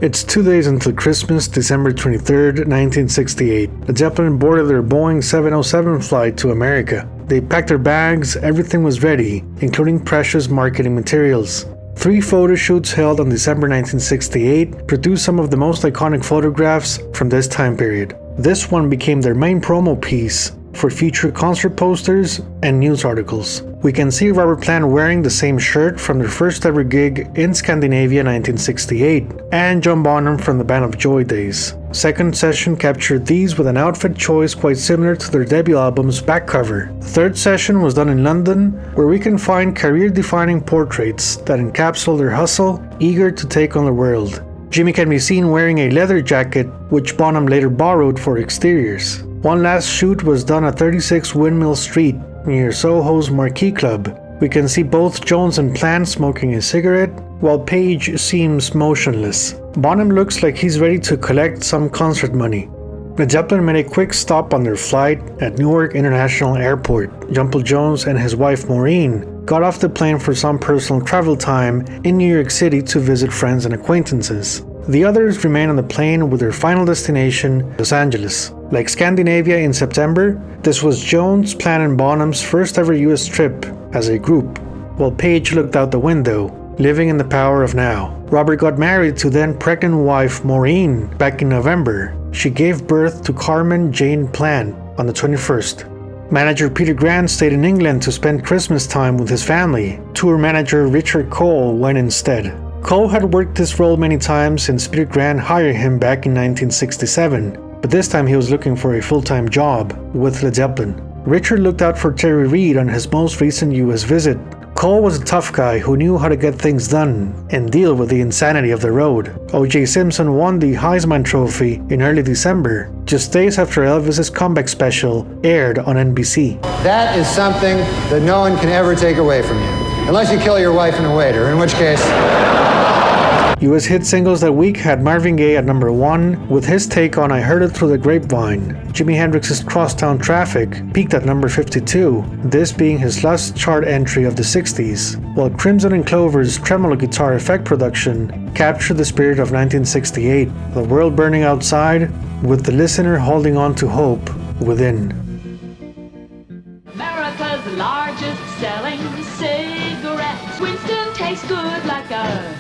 It's 2 days until Christmas, December 23rd, 1968. Led Zeppelin boarded their Boeing 707 flight to America. They packed their bags, everything was ready, including precious marketing materials. 3 photo shoots held on December 1968 produced some of the most iconic photographs from this time period. This one became their main promo piece for future concert posters and news articles. We can see Robert Plant wearing the same shirt from their first ever gig in Scandinavia 1968, and John Bonham from the Band of Joy days. Second session captured these with an outfit choice quite similar to their debut album's back cover. Third session was done in London, where we can find career-defining portraits that encapsulate their hustle, eager to take on the world. Jimmy can be seen wearing a leather jacket, which Bonham later borrowed for exteriors. One last shoot was done at 36 Windmill Street, near Soho's Marquee Club. We can see both Jones and Plant smoking a cigarette, while Page seems motionless. Bonham looks like he's ready to collect some concert money. Led Zeppelin made a quick stop on their flight at Newark International Airport. John Paul Jones and his wife Maureen got off the plane for some personal travel time in New York City to visit friends and acquaintances. The others remained on the plane with their final destination, Los Angeles. Like Scandinavia in September, this was Jones, Plant and Bonham's first ever US trip as a group, while Page looked out the window, living in the power of now. Robert got married to then pregnant wife Maureen back in November. She gave birth to Carmen Jane Plant on the 21st. Manager Peter Grant stayed in England to spend Christmas time with his family. Tour manager Richard Cole went instead. Cole had worked this role many times since Peter Grant hired him back in 1967, but this time he was looking for a full-time job with Led Zeppelin. Richard looked out for Terry Reid on his most recent US visit. Cole was a tough guy who knew how to get things done and deal with the insanity of the road. O.J. Simpson won the Heisman Trophy in early December, just days after Elvis's comeback special aired on NBC. That is something that no one can ever take away from you, unless you kill your wife and a waiter, in which case... US hit singles that week had Marvin Gaye at number 1 with his take on I Heard It Through the Grapevine. Jimi Hendrix's Crosstown Traffic peaked at number 52, this being his last chart entry of the 60s, while Crimson and Clover's tremolo guitar effect production captured the spirit of 1968, the world burning outside with the listener holding on to hope within. America's largest selling cigarettes. Winston tastes good like a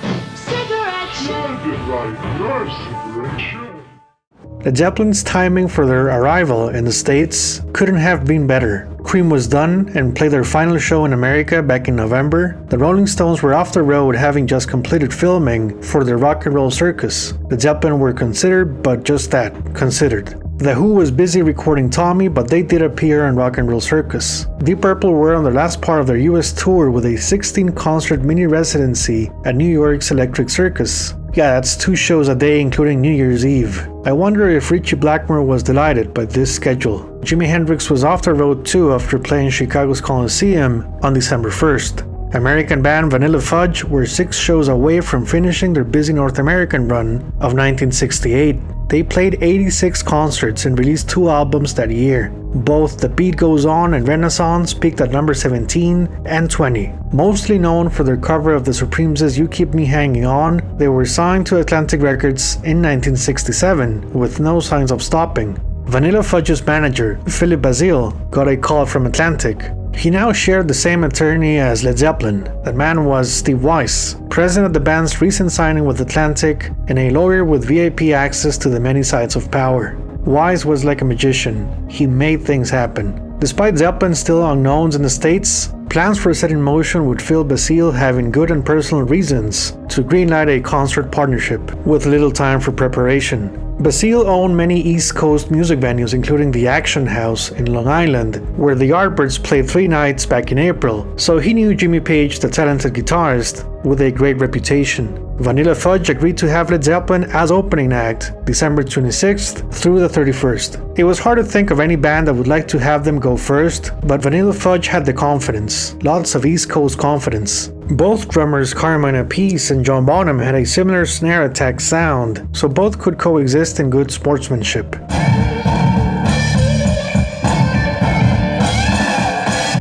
Led Zeppelin's timing for their arrival in the States couldn't have been better. Cream was done and played their final show in America back in November. The Rolling Stones were off the road, having just completed filming for their Rock and Roll Circus. Led Zeppelin were considered, but just that, considered. The Who was busy recording Tommy, but they did appear on Rock and Roll Circus. Deep Purple were on the last part of their US tour with a 16-concert mini-residency at New York's Electric Circus. Yeah, that's 2 shows a day including New Year's Eve. I wonder if Ritchie Blackmore was delighted by this schedule. Jimi Hendrix was off the road too after playing Chicago's Coliseum on December 1st. American band Vanilla Fudge were 6 shows away from finishing their busy North American run of 1968. They played 86 concerts and released 2 albums that year. Both The Beat Goes On and Renaissance peaked at number 17 and 20. Mostly known for their cover of the Supremes' You Keep Me Hanging On, they were signed to Atlantic Records in 1967 with no signs of stopping. Vanilla Fudge's manager, Philip Basile, got a call from Atlantic. He now shared the same attorney as Led Zeppelin. That man was Steve Weiss, president of the band's recent signing with Atlantic and a lawyer with VIP access to the many sides of power. Weiss was like a magician. He made things happen. Despite Zeppelin still unknowns in the States, plans were set in motion with Phil Basile having good and personal reasons to greenlight a concert partnership, with little time for preparation. Basile owned many East Coast music venues, including the Action House in Long Island, where the Yardbirds played 3 nights back in April, so he knew Jimmy Page, the talented guitarist, with a great reputation. Vanilla Fudge agreed to have Led Zeppelin as opening act, December 26th through the 31st. It was hard to think of any band that would like to have them go first, but Vanilla Fudge had the confidence, lots of East Coast confidence. Both drummers Carmine Appice and John Bonham had a similar snare attack sound, so both could coexist in good sportsmanship.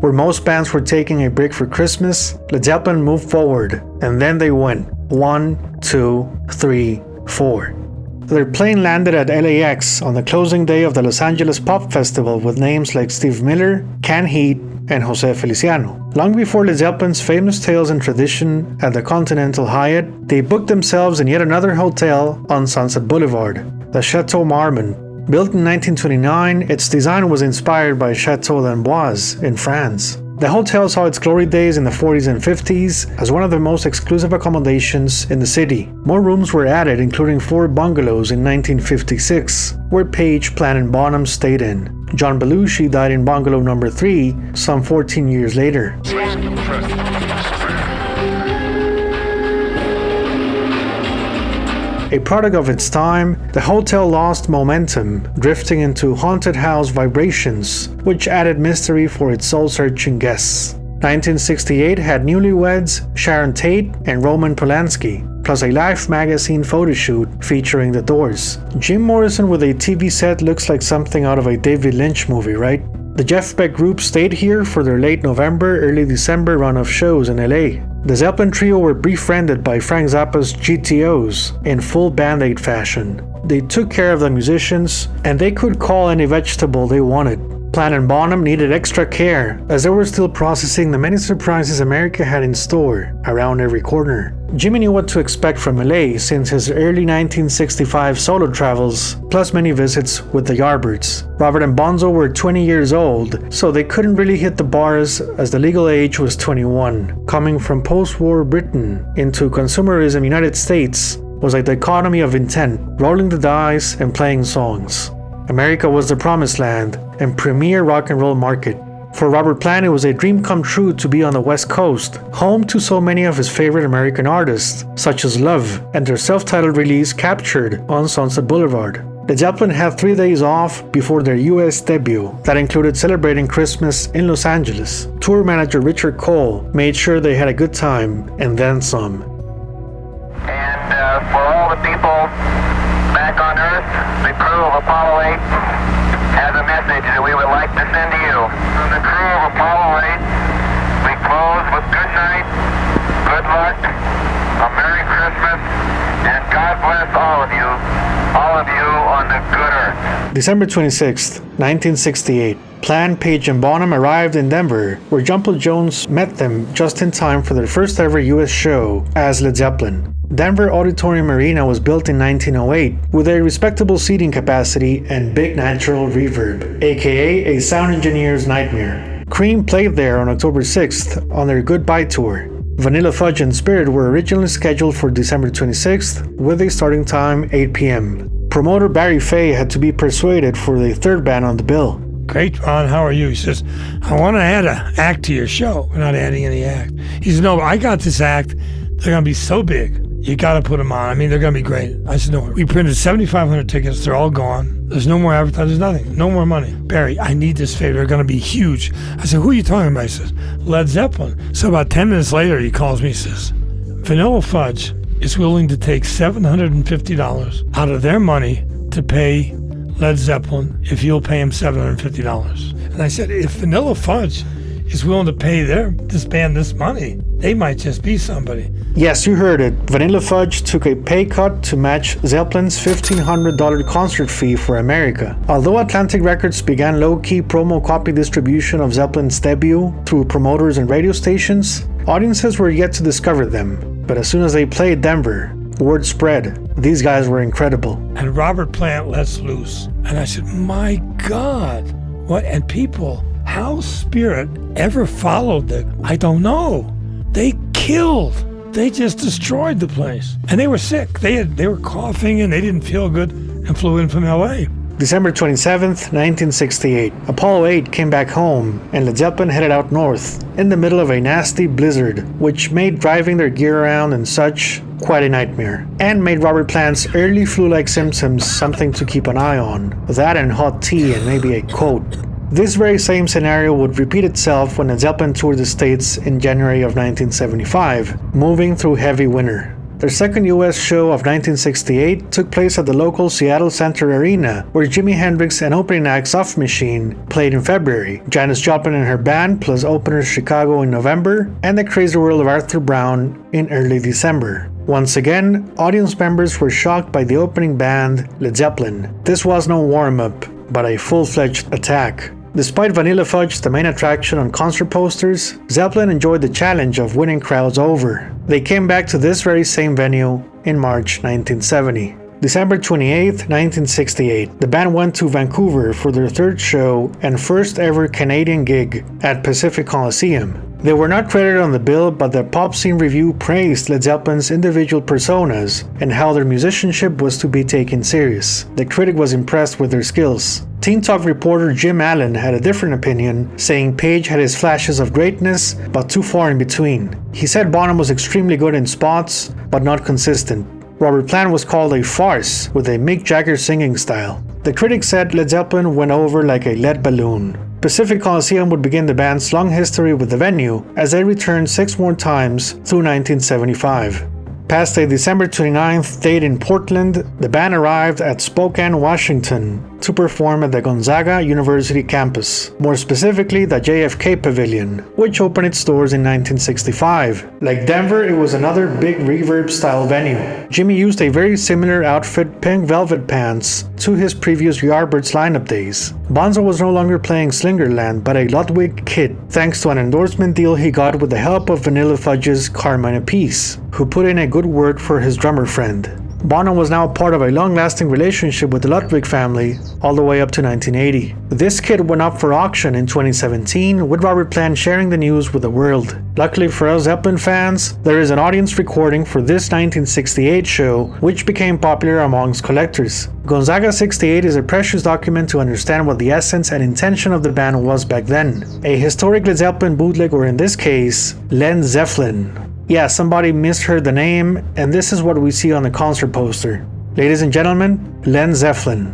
Where most bands were taking a break for Christmas, Led Zeppelin moved forward, and then they went 1, 2, 3, 4. Their plane landed at LAX on the closing day of the Los Angeles Pop Festival with names like Steve Miller, Can Heat, and Jose Feliciano. Long before Led Zeppelin's famous Tales and Tradition at the Continental Hyatt, they booked themselves in yet another hotel on Sunset Boulevard, the Chateau Marmont. Built in 1929, its design was inspired by Chateau d'Amboise in France. The hotel saw its glory days in the 40s and 50s as one of the most exclusive accommodations in the city. More rooms were added, including 4 bungalows in 1956, where Page, Plan, and Bonham stayed in. John Belushi died in bungalow number 3 some 14 years later. A product of its time, the hotel lost momentum, drifting into haunted house vibrations, which added mystery for its soul-searching guests. 1968 had newlyweds Sharon Tate and Roman Polanski, plus a Life magazine photo shoot featuring the Doors. Jim Morrison with a TV set looks like something out of a David Lynch movie, right? The Jeff Beck Group stayed here for their late November, early December run of shows in LA. The Zeppelin trio were befriended by Frank Zappa's GTOs in full Band-Aid fashion. They took care of the musicians, and they could call any vegetable they wanted. Plan and Bonham needed extra care, as they were still processing the many surprises America had in store around every corner. Jimmy knew what to expect from LA since his early 1965 solo travels, plus many visits with the Yardbirds. Robert and Bonzo were 20 years old, so they couldn't really hit the bars as the legal age was 21. Coming from post-war Britain into consumerism United States was a dichotomy of intent, rolling the dice and playing songs. America was the promised land and premier rock and roll market. For Robert Plant, it was a dream come true to be on the West Coast, home to so many of his favorite American artists, such as Love and their self-titled release Captured on Sunset Boulevard. Led Zeppelin had 3 days off before their US debut that included celebrating Christmas in Los Angeles. Tour manager Richard Cole made sure they had a good time and then some. And for all the people back on Earth, the crew of Apollo 8 has a message that we would like to send to you. From the crew of Apollo 8, we close with good night, good luck, a Merry Christmas, and God bless all of you on the good Earth. December 26, 1968. Plant, Page, and Bonham arrived in Denver, where Jumbo Jones met them just in time for their first ever US show as Led Zeppelin. Denver Auditorium Arena was built in 1908 with a respectable seating capacity and big natural reverb, aka a sound engineer's nightmare. Cream played there on October 6th on their Goodbye Tour. Vanilla Fudge and Spirit were originally scheduled for December 26th with a starting time 8 p.m. Promoter Barry Fay had to be persuaded for the third band on the bill. Great, Ron, how are you? He says, I want to add an act to your show. We're not adding any act. He says, no, I got this act. They're going to be so big. You got to put them on. I mean, they're going to be great. I said, no. We printed 7,500 tickets. They're all gone. There's no more advertising. There's nothing. No more money. Barry, I need this favor. They're going to be huge. I said, who are you talking about? He says, Led Zeppelin. So about 10 minutes later, he calls me and says, Vanilla Fudge is willing to take $750 out of their money to pay Led Zeppelin if you'll pay him $750. And I said, if Vanilla Fudge is willing to pay this band this money, they might just be somebody. Yes, you heard it. Vanilla Fudge took a pay cut to match Zeppelin's $1,500 concert fee for America. Although Atlantic Records began low-key promo copy distribution of Zeppelin's debut through promoters and radio stations, audiences were yet to discover them. But as soon as they played Denver, word spread. These guys were incredible. And Robert Plant lets loose. And I said, my God, what? And people, how Spirit ever followed them, I don't know. They killed. They just destroyed the place. And they were sick. They were coughing and they didn't feel good and flew in from LA. December 27th, 1968. Apollo 8 came back home and Led Zeppelin headed out north in the middle of a nasty blizzard, which made driving their gear around and such quite a nightmare, and made Robert Plant's early flu-like symptoms something to keep an eye on. That and hot tea and maybe a coat. This very same scenario would repeat itself when Led Zeppelin toured the States in January of 1975, moving through heavy winter. Their second US show of 1968 took place at the local Seattle Center Arena, where Jimi Hendrix and opening act Soft Machine played in February, Janis Joplin and her band plus openers Chicago in November, and the Crazy World of Arthur Brown in early December. Once again, audience members were shocked by the opening band, Led Zeppelin. This was no warm-up, but a full-fledged attack. Despite Vanilla Fudge the main attraction on concert posters, Zeppelin enjoyed the challenge of winning crowds over. They came back to this very same venue in March 1970. December 28, 1968, the band went to Vancouver for their third show and first ever Canadian gig at Pacific Coliseum. They were not credited on the bill, but the Pop Scene Review praised Led Zeppelin's individual personas and how their musicianship was to be taken serious. The critic was impressed with their skills. Teen Talk reporter Jim Allen had a different opinion, saying Page had his flashes of greatness, but too far in between. He said Bonham was extremely good in spots, but not consistent. Robert Plant was called a farce with a Mick Jagger singing style. The critics said Led Zeppelin went over like a lead balloon. Pacific Coliseum would begin the band's long history with the venue as they returned 6 more times through 1975. Past a December 29th date in Portland, the band arrived at Spokane, Washington to perform at the Gonzaga University campus, more specifically the JFK Pavilion, which opened its doors in 1965. Like Denver, it was another big reverb-style venue. Jimmy used a very similar outfit, pink velvet pants, to his previous Yardbirds lineup days. Bonzo was no longer playing Slingerland, but a Ludwig kit, thanks to an endorsement deal he got with the help of Vanilla Fudge's Carmine Appice, who put in a good word for his drummer friend. Bonham was now part of a long-lasting relationship with the Ludwig family all the way up to 1980. This kit went up for auction in 2017, with Robert Plant sharing the news with the world. Luckily for us Zeppelin fans, there is an audience recording for this 1968 show, which became popular amongst collectors. Gonzaga 68 is a precious document to understand what the essence and intention of the band was back then. A historic Led Zeppelin bootleg, or in this case, Len Zeppelin. Yeah, somebody misheard the name, and this is what we see on the concert poster. Ladies and gentlemen, Len Zeppelin.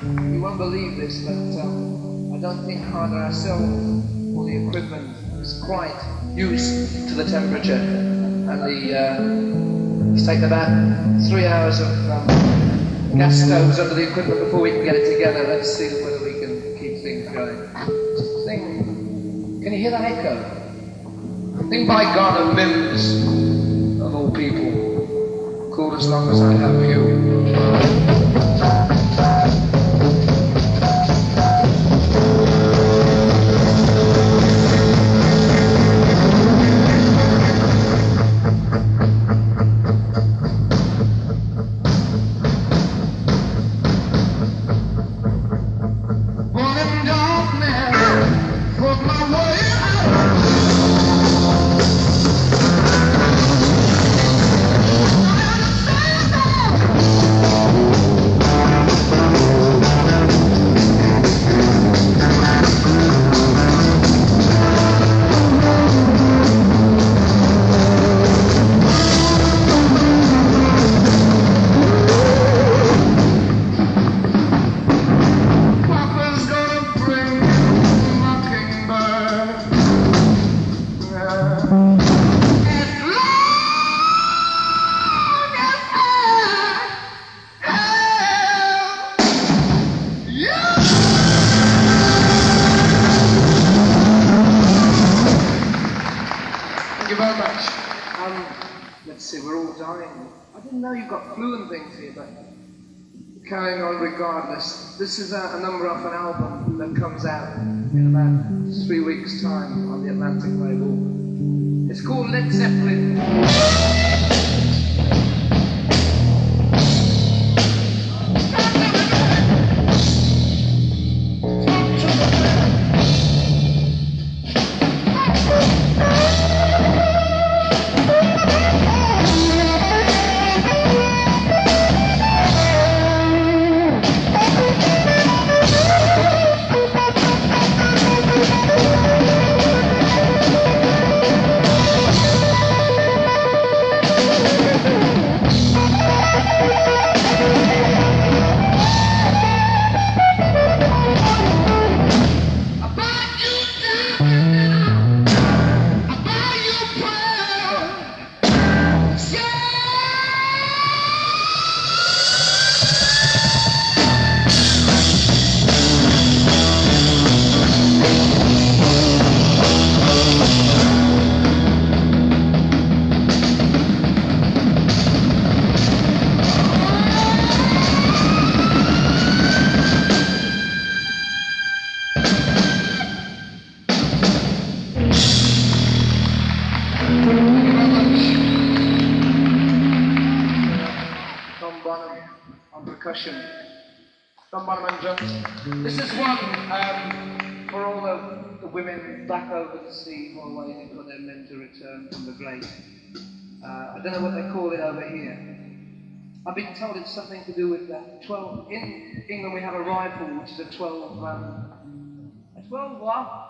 You won't believe this, but I don't think either ourselves or the equipment is quite used to the temperature. And it's taken about 3 hours of gas stoves under the equipment before we can get it together. Let's see whether we can keep things going. Can you hear that echo? Think by God of Mims, of all people, called As Long As I Have You. Carrying on regardless. This is a number off an album that comes out in about 3 weeks' time on the Atlantic label. It's called Led Zeppelin. This is one for all the women back over the sea who are waiting for their men to return from the grave. I don't know what they call it over here. I've been told it's something to do with that 12. In England we have a rifle which is a 12. A 12 what?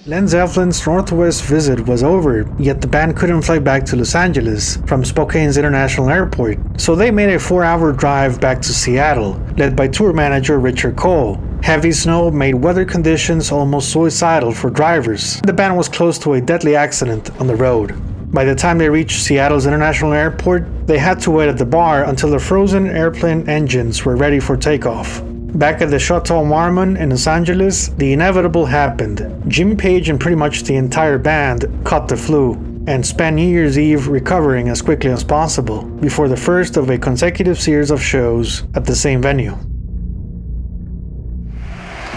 Led Zeppelin's Northwest visit was over, yet the band couldn't fly back to Los Angeles from Spokane's International Airport, so they made a 4-hour drive back to Seattle, led by tour manager Richard Cole. Heavy snow made weather conditions almost suicidal for drivers. The band was close to a deadly accident on the road. By the time they reached Seattle's International Airport, they had to wait at the bar until the frozen airplane engines were ready for takeoff. Back at the Chateau Marmon in Los Angeles, the inevitable happened. Jimmy Page and pretty much the entire band caught the flu and spent New Year's Eve recovering as quickly as possible before the first of a consecutive series of shows at the same venue.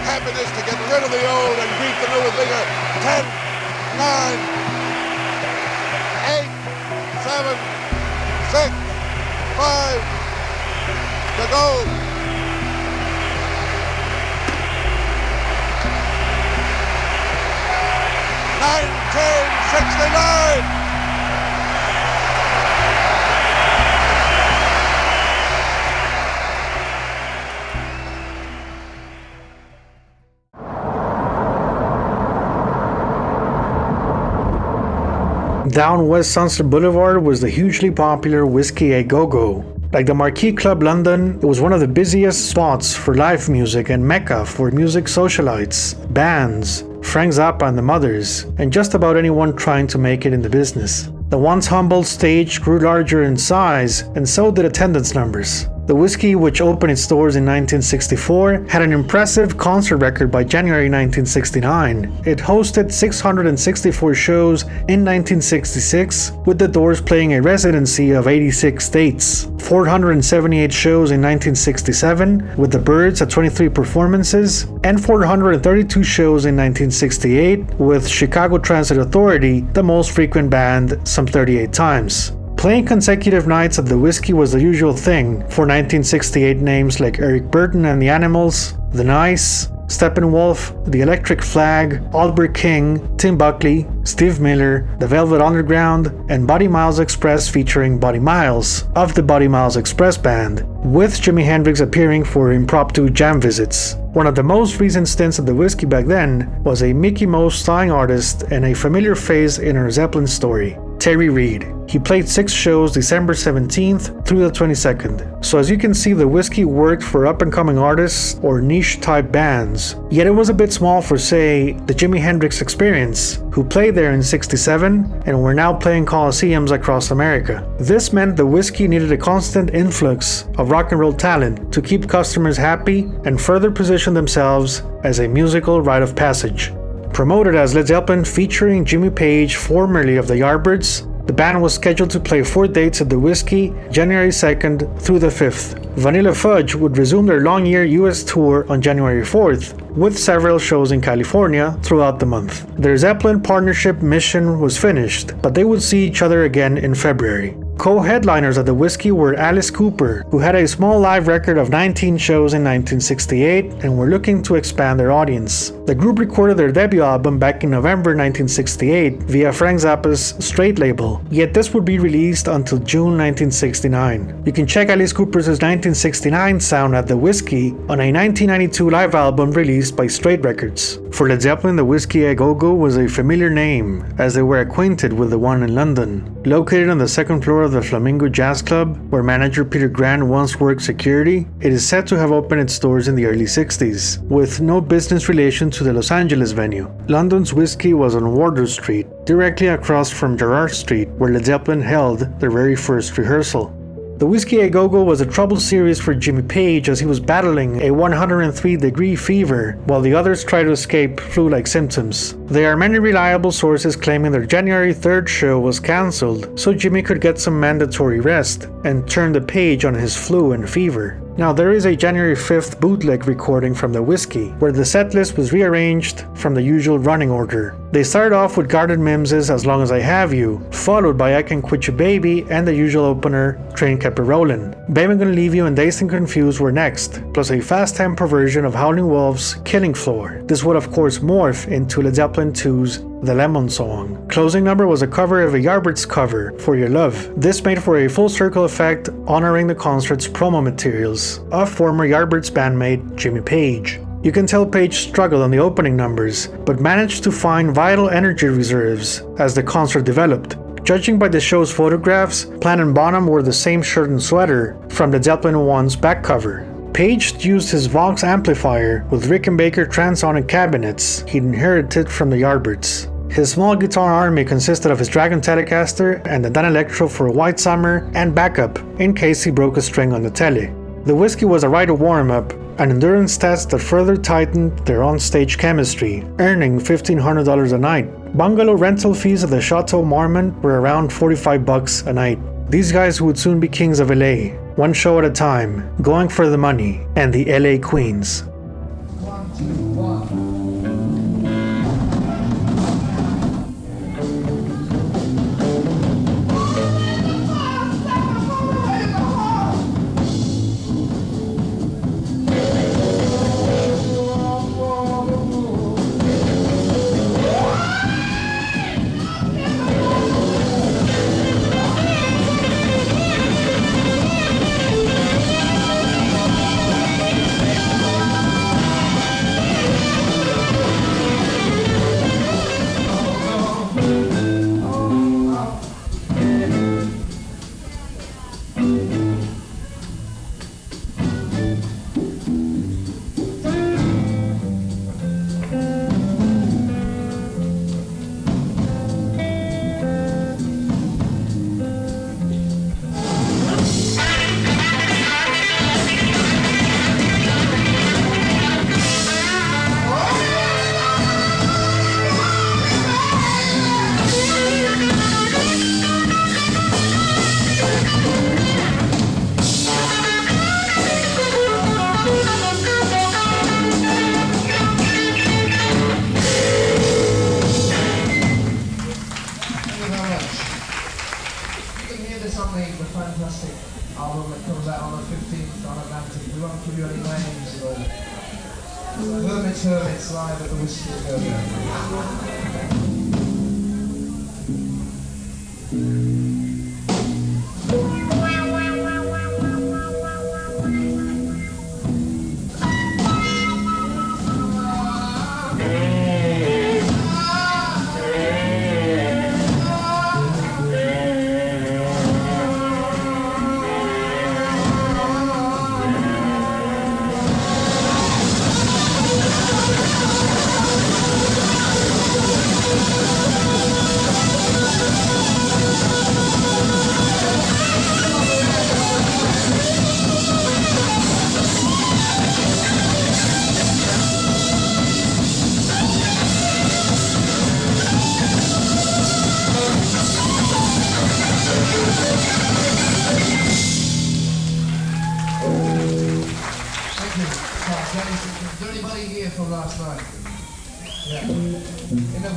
Happiness to get rid of the old and greet the new with vigor. 10, 9, 8, 7, 6, 5 to go. 1969! Down West Sunset Boulevard was the hugely popular Whiskey A Go-Go. Like the Marquee Club London, it was one of the busiest spots for live music and mecca for music socialites, bands, Frank Zappa and the Mothers, and just about anyone trying to make it in the business. The once humble stage grew larger in size, and so did attendance numbers. The whiskey, which opened its doors in 1964, had an impressive concert record by January 1969. It hosted 664 shows in 1966, with the Doors playing a residency of 86 dates, 478 shows in 1967, with the Byrds at 23 performances, and 432 shows in 1968, with Chicago Transit Authority, the most frequent band, some 38 times. Playing consecutive nights at the Whiskey was the usual thing for 1968 names like Eric Burden and the Animals, The Nice, Steppenwolf, The Electric Flag, Albert King, Tim Buckley, Steve Miller, The Velvet Underground, and Buddy Miles Express featuring Buddy Miles of the Buddy Miles Express Band, with Jimi Hendrix appearing for impromptu jam visits. One of the most recent stints at the Whiskey back then was a Mickey Mouse starring artist and a familiar face in our Zeppelin story, Terry Reid. He played 6 shows December 17th through the 22nd. So as you can see, the Whiskey worked for up-and-coming artists or niche-type bands, yet it was a bit small for, say, the Jimi Hendrix Experience, who played there in '67 and were now playing coliseums across America. This meant the Whiskey needed a constant influx of rock and roll talent to keep customers happy and further position themselves as a musical rite of passage. Promoted as Led Zeppelin featuring Jimmy Page, formerly of the Yardbirds, the band was scheduled to play 4 dates at the Whiskey, January 2nd through the 5th. Vanilla Fudge would resume their long-year US tour on January 4th, with several shows in California throughout the month. Their Zeppelin partnership mission was finished, but they would see each other again in February. Co-headliners at the Whiskey were Alice Cooper, who had a small live record of 19 shows in 1968 and were looking to expand their audience. The group recorded their debut album back in November 1968 via Frank Zappa's Straight label, yet this would be released until June 1969. You can check Alice Cooper's 1969 sound at the Whiskey on a 1992 live album released by Straight Records. For Led Zeppelin, the Whiskey A Go-Go was a familiar name, as they were acquainted with the one in London. Located on the second floor of the Flamingo Jazz Club, where manager Peter Grant once worked security, it is said to have opened its doors in the early 60s, with no business relation to the Los Angeles venue. London's Whiskey was on Wardour Street, directly across from Gerrard Street, where Led Zeppelin held their very first rehearsal. The Whiskey A Go-Go was a troubled series for Jimmy Page as he was battling a 103-degree fever, while the others tried to escape flu-like symptoms. There are many reliable sources claiming their January 3rd show was cancelled so Jimmy could get some mandatory rest and turn the page on his flu and fever. Now, there is a January 5th bootleg recording from the Whiskey, where the setlist was rearranged from the usual running order. They started off with Garden Mims's As Long As I Have You, followed by I Can Quit You Baby and the usual opener, Train Kept a Rollin'. Babe I'm Gonna Leave You and Dazed and Confused were next, plus a fast tempo version of Howlin' Wolf's Killing Floor. This would of course morph into Led Zeppelin II's The Lemon Song. Closing number was a cover of a Yardbirds cover, For Your Love. This made for a full circle effect, honoring the concert's promo materials of former Yardbirds bandmate Jimmy Page. You can tell Page struggled on the opening numbers, but managed to find vital energy reserves as the concert developed. Judging by the show's photographs, Plant and Bonham wore the same shirt and sweater from the Zeppelin 1's back cover. Page used his Vox amplifier with Rickenbacker transonic cabinets he'd inherited from the Yardbirds. His small guitar army consisted of his Dragon Telecaster and the Danelectro for White Summer and backup in case he broke a string on the telly. The Whiskey was a right warm-up, an endurance test that further tightened their on-stage chemistry, earning $1,500 a night. Bungalow rental fees at the Chateau Marmont were around $45 a night. These guys would soon be kings of LA, one show at a time, going for the money, and the LA Queens. 1, 2, 1. album that comes out on the 15th on Atlantic. We won't give you any names at all. Hermits live at the Whiskey Go-Go. Is there anybody here from last night? Yeah.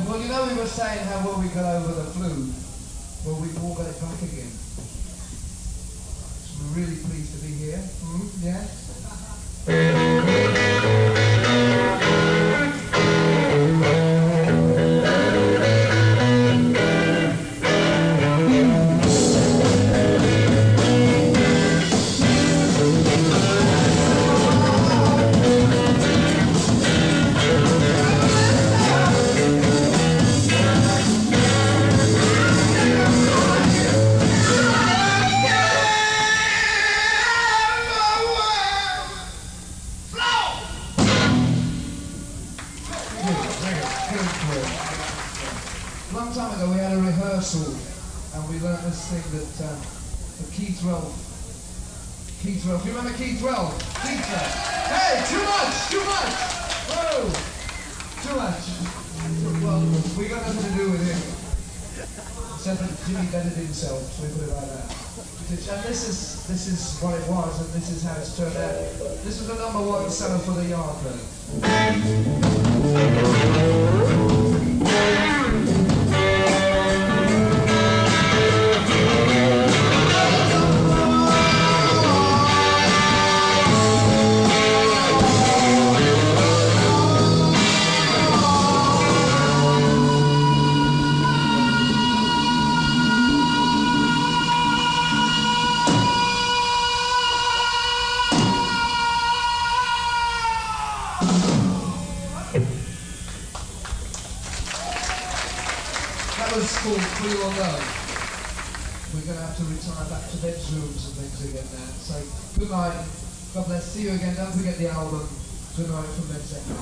Well, you know we were saying how well we got over the flu. Well, we've all got it back again. So we're really pleased to be here. Yeah? A long time ago we had a rehearsal and we learned this thing that Keith Rolfe. Do you remember Keith Rolfe? Hey, too much! Whoa! Too much. Well, we got nothing to do with him. Except that Jimmy bettered himself, so we put it like that. And this is what it was, and this is how it's turned out. This was the #1 seller for the Yardbird. That was called Free or Go. We're going to have to retire back to bedrooms and things again now. So, good night. God bless. See you again. Don't forget the album. Good night from Led Zeppelin.